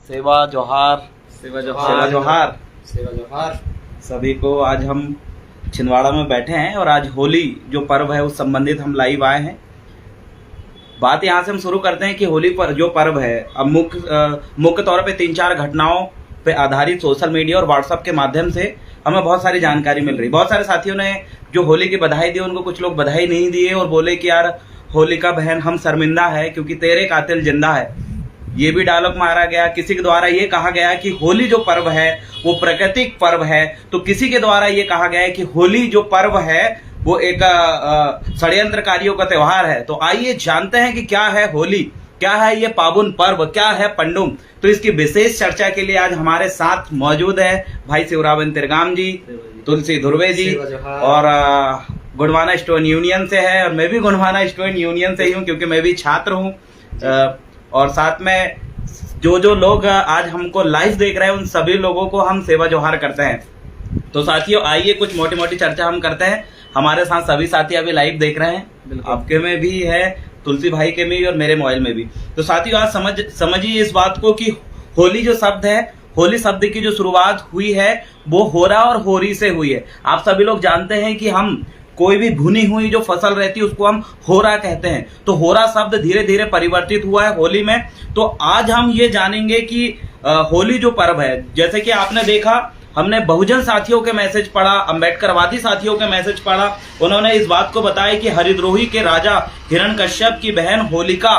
सेवा जोहार। सेवा जोहार। सेवा जोहार। सेवा जोहार सभी को। आज हम छिंदवाड़ा में बैठे हैं और आज होली जो पर्व है उस संबंधित हम लाइव आए हैं। बात यहाँ से हम शुरू करते हैं कि होली पर जो पर्व है, अब मुख्य तौर पे 3-4 घटनाओं पे आधारित सोशल मीडिया और व्हाट्सएप के माध्यम से हमें बहुत सारी जानकारी मिल रही। बहुत सारे साथियों ने जो होली की बधाई दी, उनको कुछ लोग बधाई नहीं दिए और बोले कि यार होलिका बहन हम शर्मिंदा है क्योंकि तेरे कातिल जिंदा है। ये भी डायलॉग मारा गया। किसी के द्वारा ये कहा गया कि होली जो पर्व है वो प्राकृतिक पर्व है, तो किसी के द्वारा ये कहा गया है कि होली जो पर्व है वो एक षड्यंत्रकारियों का त्योहार है। तो आइए जानते हैं कि क्या है होली, क्या है ये पावन पर्व, क्या है पंडुम। तो इसकी विशेष चर्चा के लिए आज हमारे साथ मौजूद है भाई शिवरावन तिरगाम जी, तुलसी धुर्वे जी और गुणवाना स्टूडेंट यूनियन से है, और मैं भी गुणवाना स्टूडेंट यूनियन से ही हूँ क्योंकि मैं भी छात्र हूँ। और साथ में जो लोग आज हमको लाइव देख रहे हैं उन सभी लोगों को हम सेवा जोहार करते हैं। तो साथियों आइए कुछ मोटी मोटी चर्चा हम करते हैं। हमारे साथ सभी साथी अभी लाइव देख रहे हैं, आपके में भी है, तुलसी भाई के में भी और मेरे मोबाइल में भी। तो साथियों आज समझिए इस बात को कि होली जो शब्द है, होली शब्द की जो शुरुआत हुई है वो होरा और होरी से हुई है। आप सभी लोग जानते हैं कि हम कोई भी भुनी हुई जो फसल रहती है उसको हम होरा कहते हैं। तो होरा शब्द धीरे धीरे परिवर्तित हुआ है होली में। तो आज हम ये जानेंगे कि होली जो पर्व है, जैसे कि आपने देखा हमने बहुजन साथियों के मैसेज पढ़ा, अम्बेडकरवादी साथियों के मैसेज पढ़ा, उन्होंने इस बात को बताया कि हरिद्रोही के राजा हिरण्यकश्यप की बहन होलिका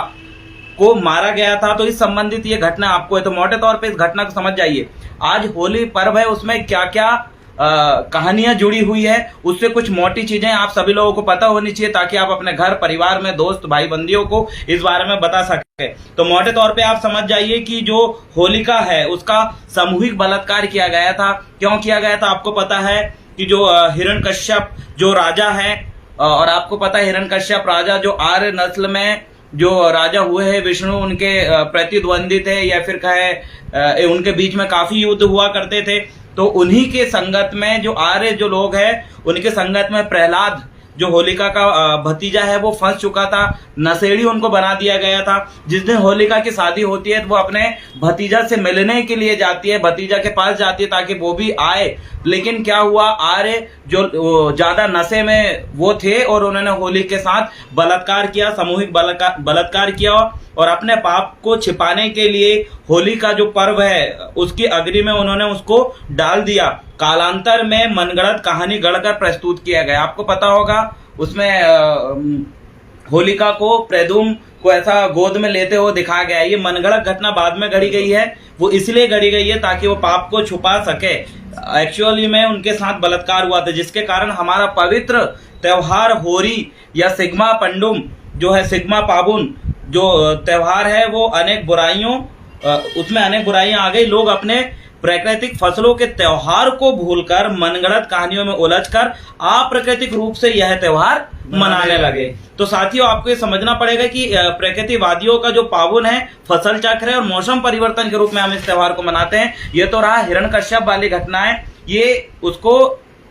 को मारा गया था। तो इस संबंधित ये घटना आपको है, तो मोटे तौर पे इस घटना को समझ जाइए। आज होली पर्व है, उसमें क्या क्या कहानियां जुड़ी हुई है, उससे कुछ मोटी चीजें आप सभी लोगों को पता होनी चाहिए ताकि आप अपने घर परिवार में दोस्त भाई बंदियों को इस बारे में बता सके। तो मोटे तौर पे आप समझ जाइए कि जो होलिका है उसका सामूहिक बलात्कार किया गया था। क्यों किया गया था आपको पता है कि जो हिरण्यकश्यप जो राजा है, और आपको पता है हिरण्यकश्यप राजा जो आर्य नस्ल में जो राजा हुए हैं, विष्णु उनके प्रतिद्वंदी थे या फिर कहे उनके बीच में काफी युद्ध हुआ करते थे। तो उन्हीं के संगत में जो आर्य जो लोग हैं उनके संगत में प्रहलाद जो होलिका का भतीजा है वो फंस चुका था, नशेड़ी उनको बना दिया गया था। जिस दिन होलिका की शादी होती है तो वो अपने भतीजा से मिलने के लिए जाती है, भतीजा के पास जाती है ताकि वो भी आए। लेकिन क्या हुआ, आर्य जो ज्यादा नशे में वो थे और उन्होंने होली के साथ बलात्कार किया, सामूहिक बलात्कार किया, और अपने पाप को छिपाने के लिए होली का जो पर्व है उसकी अग्नि में उन्होंने उसको डाल दिया। कालांतर में मनगढ़ंत कहानी गढ़कर प्रस्तुत किया गया। आपको पता होगा उसमें होलिका को प्रद्युम्न को ऐसा गोद में लेते हुए दिखाया गया है। ये मनगढ़ंत घटना बाद में गढ़ी गई है, वो इसलिए गढ़ी गई है ताकि वो पाप को छुपा सके। एक्चुअली में उनके साथ बलात्कार हुआ था, जिसके कारण हमारा पवित्र त्योहार होली या सिग्मा पंडुम जो है, सिग्मा पाबुन जो त्योहार है वो अनेक बुराइयों उसमें अनेक बुराइयां आ गई। लोग अपने प्राकृतिक फसलों के त्योहार को भूलकर मनगढ़ंत कहानियों में उलझकर अप्राकृतिक रूप से यह त्योहार मनाने लगे। तो साथियों आपको ये समझना पड़ेगा कि प्रकृतिवादियों का जो पावन है फसल चक्र है और मौसम परिवर्तन के रूप में हम इस त्योहार को मनाते हैं। ये तो रहा हिरण्यकश्यप वाली घटना है, ये उसको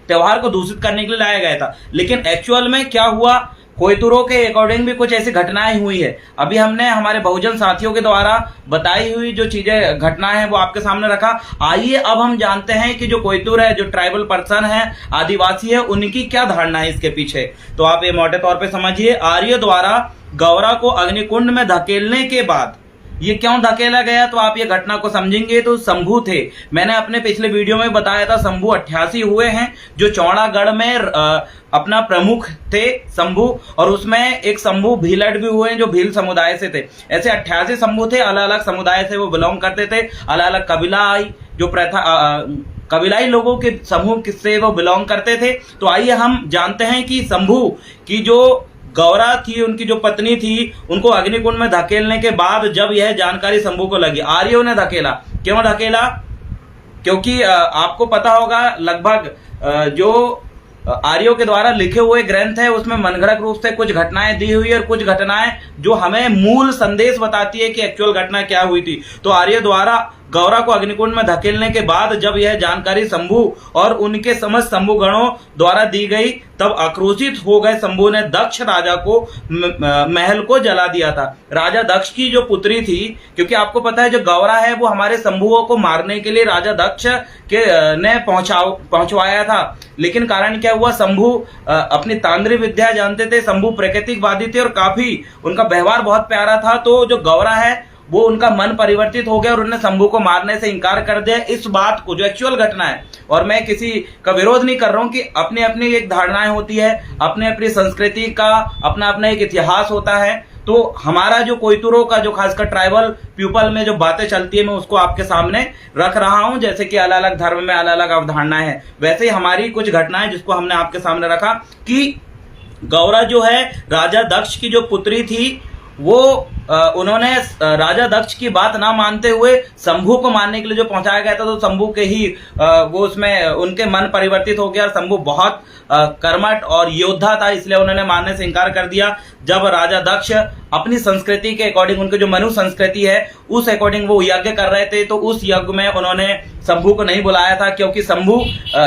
त्योहार को दूषित करने के लिए लाया गया था। लेकिन एक्चुअल में क्या हुआ, कोयतुरों के अकॉर्डिंग भी कुछ ऐसी घटनाएं हुई है। अभी हमने हमारे बहुजन साथियों के द्वारा बताई हुई जो चीजें घटनाएं हैं वो आपके सामने रखा। आइए अब हम जानते हैं कि जो कोयतुर है, जो ट्राइबल पर्सन है, आदिवासी है, उनकी क्या धारणा है इसके पीछे। तो आप ये मोटे तौर पे समझिए, आर्य द्वारा गौरा को अग्निकुंड में धकेलने के बाद ये क्यों धकेला गया, तो आप ये घटना को समझेंगे। तो शंभू थे, मैंने अपने पिछले वीडियो में बताया था शंभू 88 हुए हैं जो चौड़ागढ़ में अपना प्रमुख थे शंभू, और उसमें एक शंभू भीलट भी हुए हैं जो भील समुदाय से थे। ऐसे 88 शंभू थे, अलग अलग समुदाय से वो बिलोंग करते थे, अलग अलग कबीलाई जो प्रथा कबीलाई लोगों के समूह से वो बिलोंग करते थे। तो आइए हम जानते हैं कि शंभू की जो गौरा थी, उनकी जो पत्नी थी, उनको अग्निकुंड में धकेलने के बाद जब यह जानकारी शंभू को लगी, आर्यों ने धकेला। क्यों धकेला, क्योंकि आपको पता होगा लगभग जो आर्यों के द्वारा लिखे हुए ग्रंथ है उसमें मनगढ़ंत रूप से कुछ घटनाएं दी हुई है और कुछ घटनाएं जो हमें मूल संदेश बताती है कि एक्चुअल घटना क्या हुई थी। तो आर्य द्वारा गौरा को अग्निकुंड में धकेलने के बाद जब यह जानकारी शंभु और उनके समस्त शंभु गणों द्वारा दी गई, तब आक्रोशित हो गए शंभु ने दक्ष राजा को महल को जला दिया था। राजा दक्ष की जो पुत्री थी, क्योंकि आपको पता है जो गौरा है वो हमारे शंभुओं को मारने के लिए राजा दक्ष के ने पहुंचवाया था। लेकिन कारण क्या हुआ, शंभु अपनी तांत्रिक विद्या जानते थे, शंभु प्राकृतिकवादी थे और काफी उनका व्यवहार बहुत प्यारा था। तो जो गौरा है वो उनका मन परिवर्तित हो गया और उन्होंने शंभु को मारने से इंकार कर दिया। इस बात को जो एक्चुअल घटना है, और मैं किसी का विरोध नहीं कर रहा हूं कि अपनी अपनी एक धारणाएं होती है, अपने अपनी संस्कृति का अपना अपना एक इतिहास होता है। तो हमारा जो कोयतुरों का जो खासकर ट्राइबल पीपल में जो बातें चलती है, मैं उसको आपके सामने रख रहा हूं। जैसे कि अलग अलग धर्म में अलग अलग अवधारणाएं हैं, वैसे ही हमारी कुछ घटनाएं जिसको हमने आपके सामने रखा कि गौरा जो है राजा दक्ष की जो पुत्री थी, वो उन्होंने राजा दक्ष की बात ना मानते हुए शंभु को मारने के लिए जो पहुंचाया गया था, तो शंभु के ही वो उसमें उनके मन परिवर्तित हो गया और शंभु बहुत कर्मठ और योद्धा था, इसलिए उन्होंने मारने से इनकार कर दिया। जब राजा दक्ष अपनी संस्कृति के अकॉर्डिंग, उनके जो मनु संस्कृति है उस अकॉर्डिंग वो यज्ञ कर रहे थे, तो उस यज्ञ में उन्होंने शंभु को नहीं बुलाया था, क्योंकि शंभु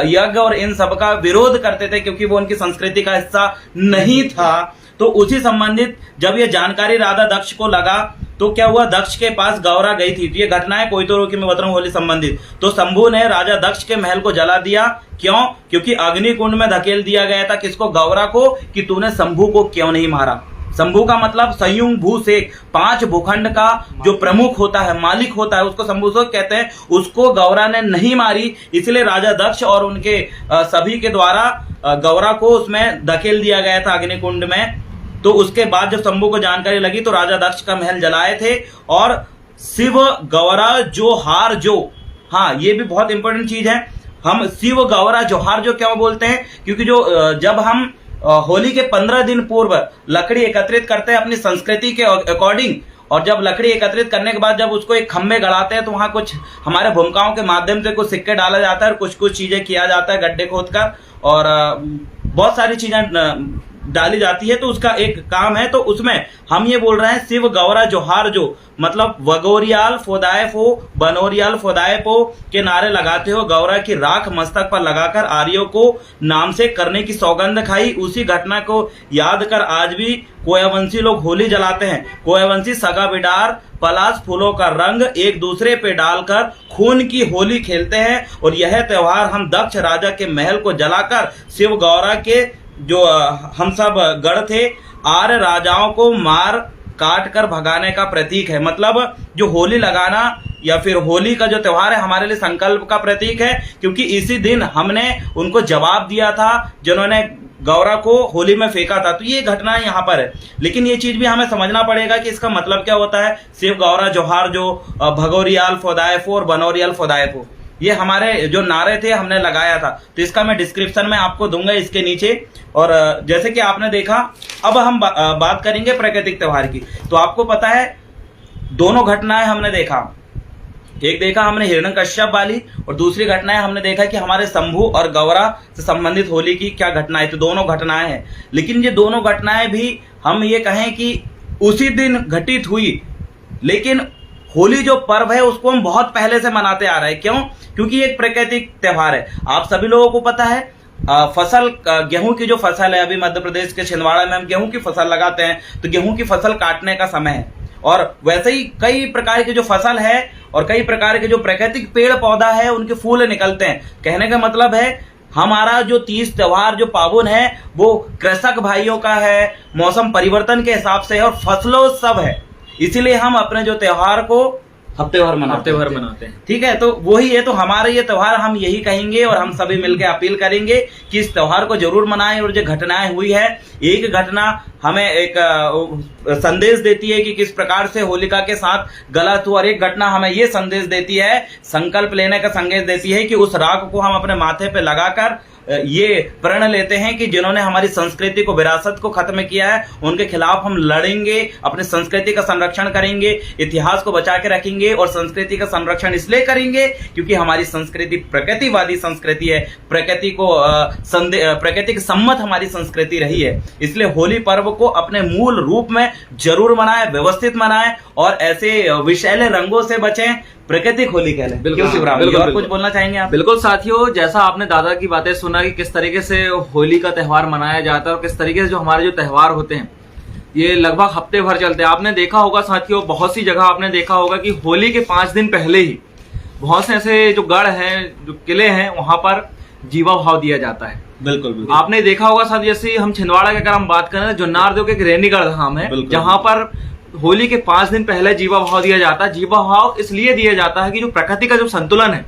यज्ञ और इन सब का विरोध करते थे, क्योंकि वो उनकी संस्कृति का हिस्सा नहीं था। तो उसी संबंधित जब ये जानकारी राजा दक्ष को लगा, तो क्या हुआ, दक्ष के पास गौरा गई थी। तो ये घटना है कोयतुरों की मैं बता रहा हूं होली संबंधित। तो शंभु ने राजा दक्ष के महल को जला दिया। क्यों? क्योंकि अग्निकुंड में धकेल दिया गया था किसको, गौरा को, कि तूने शंभु को क्यों नहीं मारा। शंभु का मतलब संयुग भूसेक, 5 भूखंड का जो प्रमुख होता है, मालिक होता है, उसको शंभुसेक कहते हैं। उसको गौरा ने नहीं मारी, इसलिए राजा दक्ष और उनके सभी के द्वारा गौरा को उसमें धकेल दिया गया था अग्निकुंड में। तो उसके बाद जब शंभु को जानकारी लगी तो राजा दक्ष का महल जलाए थे। और शिव गौरा जोहार जो, हाँ ये भी बहुत इंपॉर्टेंट चीज है, हम शिव गौरा जोहार जो क्यों बोलते हैं, क्योंकि जो जब हम होली के 15 दिन पूर्व लकड़ी एकत्रित करते हैं अपनी संस्कृति के अकॉर्डिंग, और जब लकड़ी एकत्रित करने के बाद जब उसको एक खम्भे गड़ाते हैं, तो वहां कुछ हमारे भूमिकाओं के माध्यम से कुछ सिक्के डाला जाता है और कुछ कुछ चीजें किया जाता है गड्ढे खोदकर, और बहुत सारी चीजें डाली जाती है। तो उसका एक काम है, तो उसमें हम ये बोल रहे हैं शिव गौरा जोहार जो, मतलब वगोरियाल फोदाए फो बनोरियाल फोदाए पो के नारे लगाते हो, गौरा की राख मस्तक पर लगाकर आर्यों को नाम से करने की सौगंध खाई। उसी घटना को याद कर आज भी कोयावंशी लोग होली जलाते हैं। कोयावंशी सगा बिडार पलाश फूलों का रंग एक दूसरे पे डालकर खून की होली खेलते हैं, और यह त्योहार हम दक्ष राजा के महल को जलाकर शिव गौरा के जो हम सब गढ़ थे, आर्य राजाओं को मार काट कर भगाने का प्रतीक है। मतलब जो होली लगाना या फिर होली का जो त्योहार है हमारे लिए संकल्प का प्रतीक है, क्योंकि इसी दिन हमने उनको जवाब दिया था जिन्होंने गौरा को होली में फेंका था। तो ये घटना यहाँ पर है, लेकिन ये चीज भी हमें समझना पड़ेगा कि इसका मतलब क्या होता है। शिव गौरा जोहार जो, भगोरियाल फोदाएफो और बनोरियाल फोदाएफो, ये हमारे जो नारे थे हमने लगाया था। तो इसका मैं डिस्क्रिप्शन में आपको दूंगा इसके नीचे। और जैसे कि आपने देखा, अब हम बात करेंगे प्राकृतिक त्योहार की। तो आपको पता है दोनों घटनाएं हमने देखा, एक देखा हमने हिरण्यकश्यप वाली, और दूसरी घटनाएं हमने देखा कि हमारे शंभु और गौरा से संबंधित होली की क्या घटनाएं। तो दोनों घटनाएं हैं, लेकिन ये दोनों घटनाएं भी हम ये कहें कि उसी दिन घटित हुई, लेकिन होली जो पर्व है उसको हम बहुत पहले से मनाते आ रहे हैं। क्यों? क्योंकि एक प्राकृतिक त्योहार है। आप सभी लोगों को पता है फसल, गेहूं की जो फसल है, अभी मध्य प्रदेश के छिंदवाड़ा में हम गेहूं की फसल लगाते हैं, तो गेहूं की फसल काटने का समय है। और वैसे ही कई प्रकार की जो फसल है और कई प्रकार के जो प्राकृतिक पेड़ पौधा है उनके फूल निकलते हैं। कहने का मतलब है हमारा जो 30 त्योहार जो पावन है वो कृषक भाइयों का है, मौसम परिवर्तन के हिसाब से है और फसलोत्सव है। इसीलिए हम अपने जो त्योहार को हफ्ते भर मनाते हैं। ठीक है, तो वही है। तो हमारे ये त्योहार हम यही कहेंगे और हम सभी मिलकर अपील करेंगे कि इस त्योहार को जरूर मनाएं। और जो घटनाएं हुई है, एक घटना हमें एक संदेश देती है कि किस प्रकार से होलिका के साथ गलत हुआ, और एक घटना हमें ये संदेश देती है, संकल्प लेने का संदेश देती है कि उस राख को हम अपने माथे पे लगाकर ये प्रण लेते हैं कि जिन्होंने हमारी संस्कृति को, विरासत को खत्म किया है, उनके खिलाफ हम लड़ेंगे, अपनी संस्कृति का संरक्षण करेंगे, इतिहास को बचा के रखेंगे। और संस्कृति का संरक्षण इसलिए करेंगे क्योंकि हमारी संस्कृति प्रकृतिवादी संस्कृति है, प्रकृति के सम्मत हमारी संस्कृति रही है। इसलिए होली पर्व को अपने मूल रूप में जरूर मनाएं, व्यवस्थित मनाएं और ऐसे विषैले रंगों से बचें प्राकृतिक होली कह लें। बिल्कुल, क्यों शिवराम जी, बिल्कुल, और कुछ बिल्कुल। बोलना चाहेंगे आप? बिल्कुल साथियों, जैसा आपने दादा की बातें सुना कि किस तरीके से होली का त्योहार मनाया जाता है और किस तरीके से जो हमारे जो त्योहार होते हैं ये लगभग हफ्ते भर चलते हैं। आपने देखा होगा साथियों, बहुत सी जगह आपने देखा होगा कि होली के 5 दिन पहले ही बहुत से ऐसे जो गढ़ हैं, जो किले हैं, वहां पर जीवा भाव दिया जाता है। बिल्कुल बिल्कुल। आपने देखा होगा साथ, जैसे हम छिंदवाड़ा की अगर हम बात करें, जुन्नार देव के एक रेनीगढ़ धाम है बिल्कुल। जहां पर होली के 5 दिन पहले जीवा भाव दिया जाता है। जीवा भाव इसलिए दिया जाता है कि जो प्रकृति का जो संतुलन है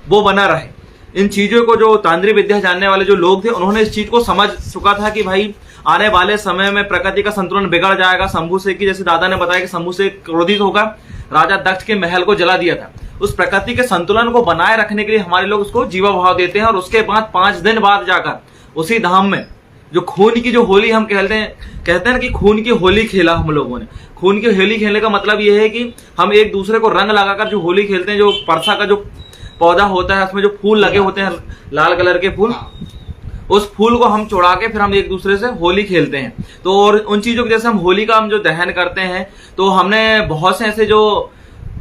वो बना रहे। इन चीजों को जो तांत्रिक विद्या जानने वाले जो लोग थे उन्होंने इस चीज को समझ चुका था कि भाई आने वाले समय में प्रकृति का संतुलन बिगड़ जाएगा। शंभू शेख की, जैसे दादा ने बताया कि शंभू शेख क्रोधित होकर राजा दक्ष के महल को जला दिया था। उस प्रकृति के संतुलन को बनाए रखने के लिए हमारे लोग उसको जीवा भाव देते हैं और उसके बाद 5 दिन बाद जाकर उसी धाम में जो खून की जो होली हम कहते हैं ना कि खून की होली खेला हम लोगों ने। खून की होली खेलने का मतलब यह है कि हम एक दूसरे को रंग लगाकर जो होली खेलते हैं, जो परसा का जो पौधा होता है उसमें जो फूल लगे होते हैं, लाल कलर के फूल, उस फूल को हम चुड़ा के फिर हम एक दूसरे से होली खेलते हैं। तो और उन चीजों की, जैसे हम होली का हम जो दहन करते हैं, तो हमने बहुत से ऐसे जो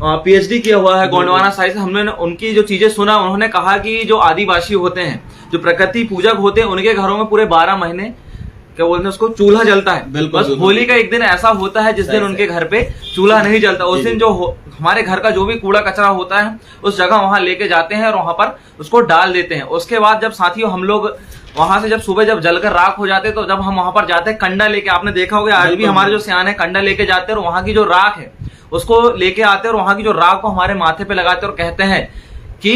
पीएचडी किया हुआ है गोंडवाना साइड से, हमने उनकी जो चीजें सुना, उन्होंने कहा कि जो आदिवासी होते हैं, जो प्रकृति पूजक होते हैं, उनके घरों में पूरे 12 महीने क्या बोलते हैं उसको, चूल्हा जलता है। बिल्कुल, बस बिल्कुल। होली का एक दिन ऐसा होता है जिस दिन उनके घर पे चूल्हा नहीं जलता। उस दिन जो हमारे घर का जो भी कूड़ा कचरा होता है उस जगह वहां लेके जाते हैं और वहां पर उसको डाल देते हैं। उसके बाद जब साथियों हम लोग वहां से जब सुबह जब जलकर राख हो जाते हैं, तो जब हम वहां पर जाते हैं कंडा लेके, आपने देखा होगा आज भी हमारे जो सियाने कंडा लेके जाते हैं और वहां की जो राख है उसको लेके आते हैं और वहां की जो राख को हमारे माथे पे लगाते हैं और कहते हैं कि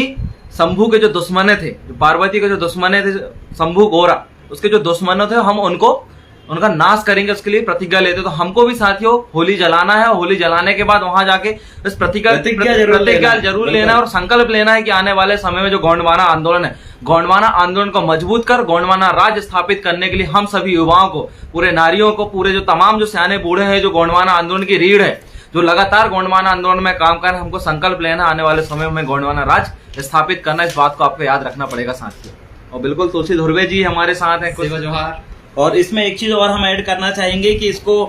शंभू के जो दुश्मने थे, जो पार्वती के जो दुश्मने थे, शंभू गौरा, उसके जो दुश्मन थे, हम उनका नाश करेंगे, उसके लिए प्रतिज्ञा लेते। तो हमको भी साथियों होली जलाना है और होली जलाने के बाद वहां जाके इस प्रतिज्ञा जरूर लेना है और संकल्प लेना है कि आने वाले समय में जो गोंडवाना आंदोलन है, गोंडवाना आंदोलन को मजबूत कर गोंडवाना राज्य स्थापित करने के लिए हम सभी युवाओं को, पूरे नारियों को, पूरे जो तमाम जो सियाने बूढ़े हैं, जो गोंडवाना आंदोलन की रीढ़ है, जो लगातार गोंडवाना आंदोलन में काम कर रहे हैं, हमको संकल्प लेना आने वाले समय में गोंडवाना राज्य स्थापित करना। इस बात को आपको याद रखना पड़ेगा साथियों। और बिल्कुल तुलसी धुर्वे जी हमारे साथ हैं। शिवा जोहार। और इसमें एक चीज और हम ऐड करना चाहेंगे कि इसको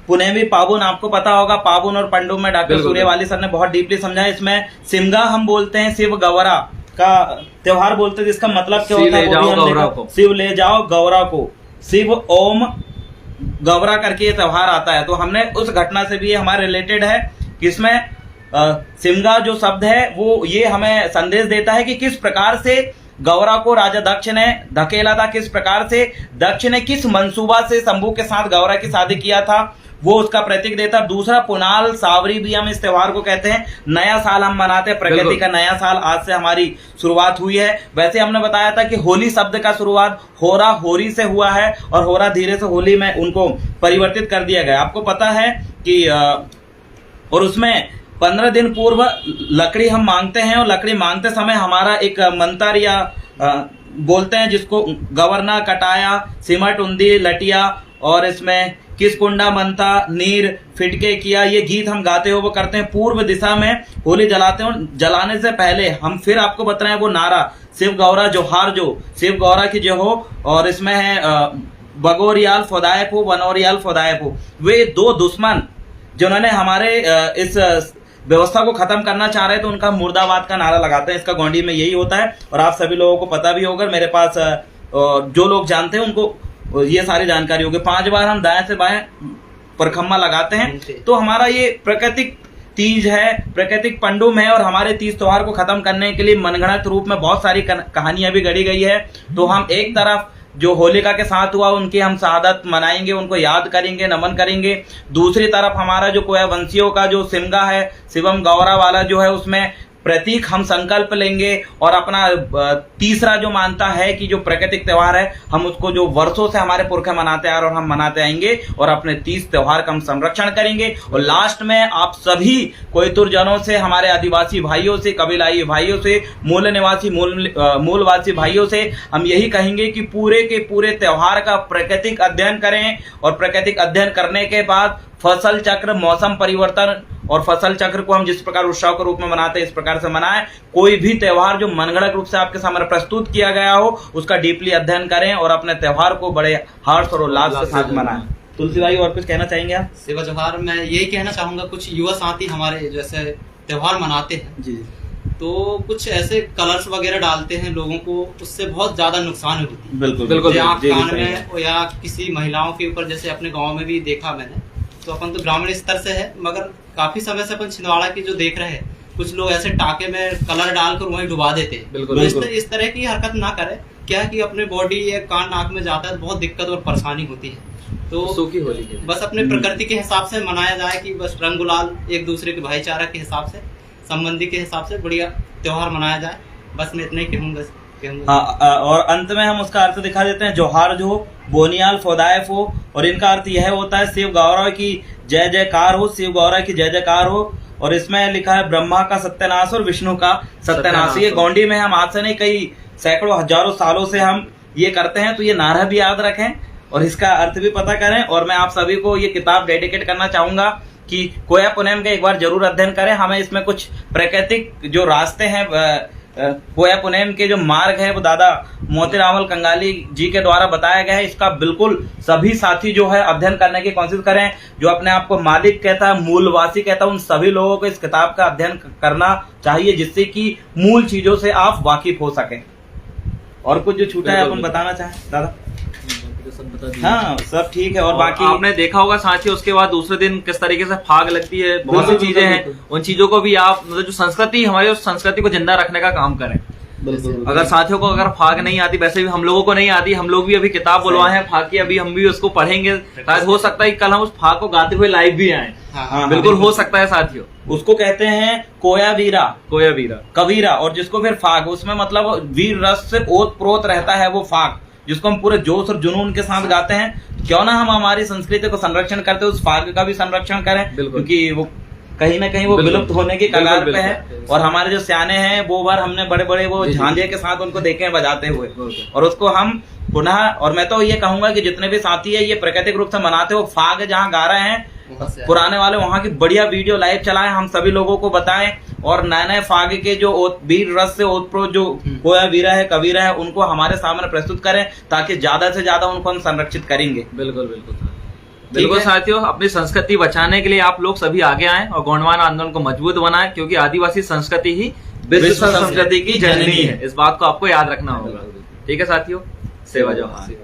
पुनेवी पाबुन, आपको पता होगा पाबुन और पंडुम में डॉक्टर सूर्यवाली सर ने बहुत डीपली समझाया। इसमें सिमगा हम बोलते हैं, शिव गौरा का त्योहार बोलते हैं, जिसका मतलब क्या होता है वो भी हम देखो। शिव ले जाओ गौरा को, शिव ओम गौरा करके ये त्योहार आता है। तो हमने उस घटना से भी ये हमारे रिलेटेड है कि इसमें सिमगा जो शब्द है वो ये हमें संदेश देता है कि किस प्रकार से गौरा को राजा दक्ष ने धकेला था, किस प्रकार से दक्ष ने किस मंसूबा से शंभू के साथ गौरा की शादी किया था, वो उसका प्रतीक देता। दूसरा पुनाल सावरी भी हम इस त्योहार को कहते हैं। नया साल हम मनाते हैं, प्रकृति का नया साल आज से हमारी शुरुआत हुई है। वैसे हमने बताया था कि होली शब्द का शुरुआत होरा होरी से हुआ है और होरा धीरे से होली में उनको परिवर्तित कर दिया गया। आपको पता है कि और उसमें 15 दिन पूर्व लकड़ी हम मांगते हैं और लकड़ी मांगते समय हमारा एक मंत्र या बोलते हैं जिसको गवर्ना कटाया सिमट उंदी लटिया, और इसमें किस कुंडा मनता नीर फिटके किया, ये गीत हम गाते हुए वो करते हैं। पूर्व दिशा में होली जलाते हैं। जलाने से पहले हम फिर आपको बता रहे हैं वो नारा, शिव गौरा जोहार, जो शिव गौरा की जो हो, और इसमें है बगोरियाल फोदायपो बनोरियाल फोदायपो। वे 2 दुश्मन जिन्होंने हमारे इस व्यवस्था को खत्म करना चाह रहे थे, उनका मुर्दाबाद का नारा लगाते हैं। इसका गोंडी में यही होता है और आप सभी लोगों को पता भी होगा। मेरे पास जो लोग जानते हैं उनको ये सारी जानकारी होगी। 5 बार हम दाएं से बाएं परखम्मा लगाते हैं। तो हमारा ये प्राकृतिक तीज है, प्राकृतिक पंडुम है और हमारे तीज त्योहार को खत्म करने के लिए मनगढ़ंत रूप में बहुत सारी कहानियां भी गढ़ी गई है। तो हम एक तरफ जो होलिका के साथ हुआ उनकी हम शहादत मनाएंगे, उनको याद करेंगे, नमन करेंगे। दूसरी तरफ हमारा जो कोया वंशियों का जो सिमगा है, शिवम गौरा वाला जो है, उसमें प्रतीक हम संकल्प लेंगे और अपना तीसरा जो मानता है कि जो प्राकृतिक त्योहार है हम उसको जो वर्षों से हमारे पुरखे मनाते आ रहे और हम मनाते आएंगे और अपने तीज त्योहार का हम संरक्षण करेंगे। और लास्ट में आप सभी कोयतुर जनों से, हमारे आदिवासी भाइयों से, कबीलाई भाइयों से, मूल निवासी मूलवासी भाइयों से हम यही कहेंगे कि पूरे के पूरे त्योहार का प्राकृतिक अध्ययन करें और प्राकृतिक अध्ययन करने के बाद फसल चक्र, मौसम परिवर्तन और फसल चक्र को हम जिस प्रकार उत्सव के रूप में मनाते हैं इस प्रकार से मनाएं। कोई भी त्योहार जो मनगढ़ंत रूप से आपके सामने प्रस्तुत किया गया हो उसका डीपली अध्ययन करें और अपने त्योहार को बड़े हर्ष और उल्लास के साथ मनाएं। तुलसी भाई और कुछ कहना चाहेंगे आप? शिवा जोहार। मैं यही कहना चाहूंगा, कुछ युवा साथी हमारे जैसे त्योहार मनाते हैं जी तो कुछ ऐसे कलर्स वगैरह डालते हैं लोगों को, उससे बहुत ज्यादा नुकसान होती है। बिल्कुल बिल्कुल, या जी, कान सही है। में या किसी महिलाओं के ऊपर, जैसे अपने गांव में भी देखा मैंने, तो अपन तो ग्रामीण स्तर से है मगर काफी समय से अपन छिंदवाड़ा की जो देख रहे हैं, कुछ लोग ऐसे टाके में कलर डालकर वहीं डुबा देते हैं। बिल्कुल, तो बिल्कुल। इस तरह की हरकत ना करें, क्या है कि अपने बॉडी या कान नाक में जाता है तो बहुत दिक्कत और परेशानी होती है। तो सूखी होली के बस अपने प्रकृति के हिसाब से मनाया जाए कि बस रंग गुलाल एक दूसरे के भाईचारा के हिसाब से, संबंधी के हिसाब से बढ़िया त्योहार मनाया जाए। बस मैं इतना ही कहूँगा। हाँ, और अंत में हम उसका अर्थ दिखा देते हैं। जोहार जो बोनियाल फोदायफ हो, और इनका अर्थ यह होता है शिव गौरव की जय जयकार हो, शिव गौरव की जय जयकार हो। और इसमें लिखा है ब्रह्मा का सत्यानाश और विष्णु का सत्यानाश। ये गोंडी में हम आज से नहीं, कई सैकड़ों हजारों सालों से हम ये करते हैं, तो ये नारा भी याद रखें और इसका अर्थ भी पता करें। और मैं आप सभी को ये किताब डेडिकेट करना चाहूंगा कि कोया पुनम का एक बार जरूर अध्ययन करें। हमें इसमें कुछ प्राकृतिक जो रास्ते हैं, कोया पुनम के जो मार्ग है, वो दादा मोतीरामल कंगाली जी के द्वारा बताया गया है। इसका बिल्कुल सभी साथी जो है अध्ययन करने की कोशिश करें। जो अपने आप को मालिक कहता है, मूलवासी कहता है, उन सभी लोगों को इस किताब का अध्ययन करना चाहिए, जिससे कि मूल चीजों से आप वाकिफ हो सकें। और कुछ जो छूटा है अपन बताना चाहें दादा? हाँ, सब ठीक है। और बाकी आपने देखा होगा साथियों, उसके बाद दूसरे दिन किस तरीके से फाग लगती है, बहुत सी चीजें हैं। उन चीजों को भी आप मतलब जो संस्कृति, हमारी उस संस्कृति को जिंदा रखने का काम करें। अगर साथियों को अगर फाग नहीं आती, वैसे भी हम लोगों को नहीं आती, हम लोग भी अभी किताब बुलवाए हैं फाग की, अभी हम भी उसको पढ़ेंगे। शायद हो सकता है कि कल हम उस फाग को गाते हुए लाइव भी आए। हाँ, बिल्कुल हो सकता है साथियों। उसको कहते हैं कोया वीरा, कोया वीरा, कबीरा, और जिसको फिर फाग, उसमें मतलब वीर रस से ओत प्रोत रहता है वो फाग, जिसको हम पूरे जोश और जुनून के साथ गाते हैं। क्यों ना हम हमारी संस्कृति को संरक्षण करते, उस फाग का भी संरक्षण करें, क्योंकि वो कहीं ना कहीं वो विलुप्त होने की कगार पे है। और हमारे जो सियाने हैं, वो बार हमने बड़े बड़े वो झांझे के साथ उनको देखे हैं बजाते हुए, और उसको हम पुनः, और मैं तो ये कहूंगा कि जितने भी साथी है ये प्राकृतिक रूप से मनाते हो, फाग जहाँ गा रहे हैं पुराने वाले, वहाँ की बढ़िया वीडियो लाइव चलाएं, हम सभी लोगों को बताएं। और नए नए फाग के जो वीर रस से ओतप्रोत जो कोया वीरा है, कबीरा है, उनको हमारे सामने प्रस्तुत करें, ताकि ज्यादा से ज्यादा उनको हम संरक्षित करेंगे। बिल्कुल बिल्कुल साथियों, अपनी संस्कृति बचाने के लिए आप लोग सभी आगे आएं और गोंडवाना आंदोलन को मजबूत बनाएं, क्योंकि आदिवासी संस्कृति ही विश्व संस्कृति की जननी है। इस बात को आपको याद रखना होगा। ठीक है साथियों, सेवा जोहार।